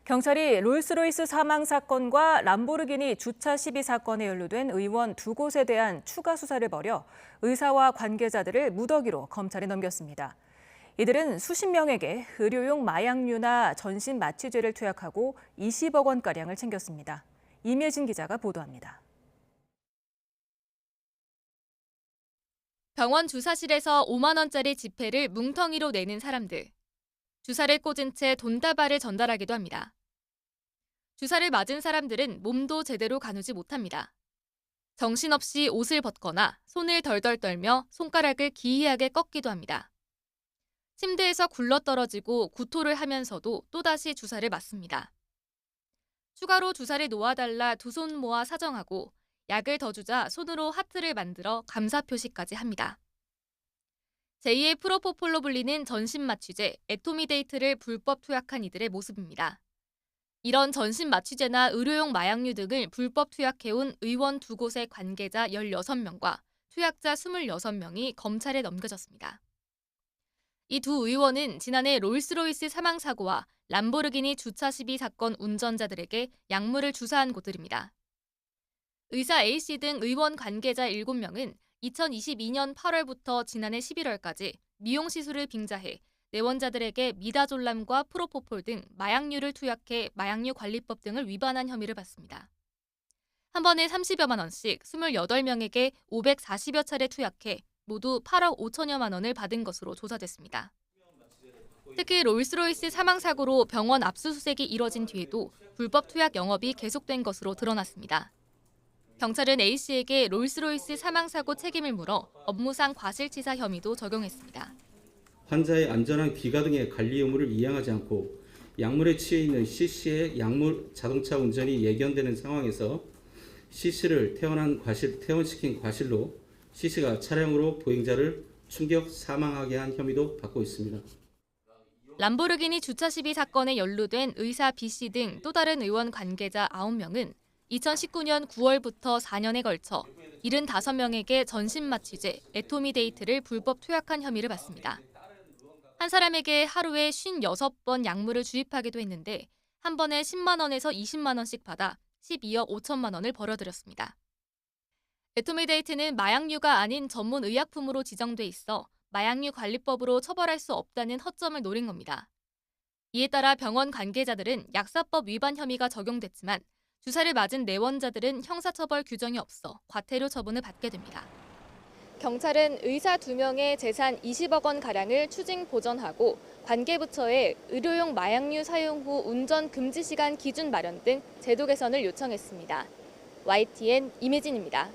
경찰이 롤스로이스 사망 사건과 람보르기니 주차 시비 사건에 연루된 의원 두 곳에 대한 추가 수사를 벌여 의사와 관계자들을 무더기로 검찰에 넘겼습니다. 이들은 수십 명에게 의료용 마약류나 전신 마취제를 투약하고 20억 원가량을 챙겼습니다. 임예진 기자가 보도합니다. 병원 주사실에서 5만 원짜리 지폐를 뭉텅이로 내는 사람들. 주사를 꽂은 채 돈다발을 전달하기도 합니다. 주사를 맞은 사람들은 몸도 제대로 가누지 못합니다. 정신없이 옷을 벗거나 손을 덜덜 떨며 손가락을 기이하게 꺾기도 합니다. 침대에서 굴러떨어지고 구토를 하면서도 또다시 주사를 맞습니다. 추가로 주사를 놓아달라 두 손 모아 사정하고 약을 더 주자 손으로 하트를 만들어 감사 표시까지 합니다. 제2의 프로포폴로 불리는 전신 마취제 에토미데이트를 불법 투약한 이들의 모습입니다. 이런 전신 마취제나 의료용 마약류 등을 불법 투약해온 의원 두 곳의 관계자 16명과 투약자 26명이 검찰에 넘겨졌습니다. 이 두 의원은 지난해 롤스로이스 사망 사고와 람보르기니 주차 시비 사건 운전자들에게 약물을 주사한 곳들입니다. 의사 A씨 등 의원 관계자 7명은 2022년 8월부터 지난해 11월까지 미용 시술을 빙자해 내원자들에게 미다졸람과 프로포폴 등 마약류를 투약해 마약류 관리법 등을 위반한 혐의를 받습니다. 한 번에 30여만 원씩 28명에게 540여 차례 투약해 모두 8억 5천여만 원을 받은 것으로 조사됐습니다. 특히 롤스로이스 사망 사고로 병원 압수수색이 이뤄진 뒤에도 불법 투약 영업이 계속된 것으로 드러났습니다. 경찰은 A씨에게 롤스로이스 사망 사고 책임을 물어 업무상 과실치사 혐의도 적용했습니다. 환자의 안전한 귀가 등의 관리 의무를 이행하지 않고 약물에 취해 있는 C씨의 약물 자동차 운전이 예견되는 상황에서 C씨를 퇴원시킨 과실로 C씨가 차량으로 보행자를 충격 사망하게 한 혐의도 받고 있습니다. 람보르기니 주차 시비 사건에 연루된 의사 B씨 등 또 다른 의원 관계자 9명은 2019년 9월부터 4년에 걸쳐 75명에게 전신 마취제 에토미데이트를 불법 투약한 혐의를 받습니다. 한 사람에게 하루에 56번 약물을 주입하기도 했는데 한 번에 10만 원에서 20만 원씩 받아 12억 5천만 원을 벌어들였습니다. 에토미데이트는 마약류가 아닌 전문 의약품으로 지정돼 있어 마약류 관리법으로 처벌할 수 없다는 허점을 노린 겁니다. 이에 따라 병원 관계자들은 약사법 위반 혐의가 적용됐지만 주사를 맞은 내원자들은 형사처벌 규정이 없어 과태료 처분을 받게 됩니다. 경찰은 의사 2명의 재산 20억 원가량을 추징 보전하고 관계부처에 의료용 마약류 사용 후 운전 금지 시간 기준 마련 등 제도 개선을 요청했습니다. YTN 임혜진입니다.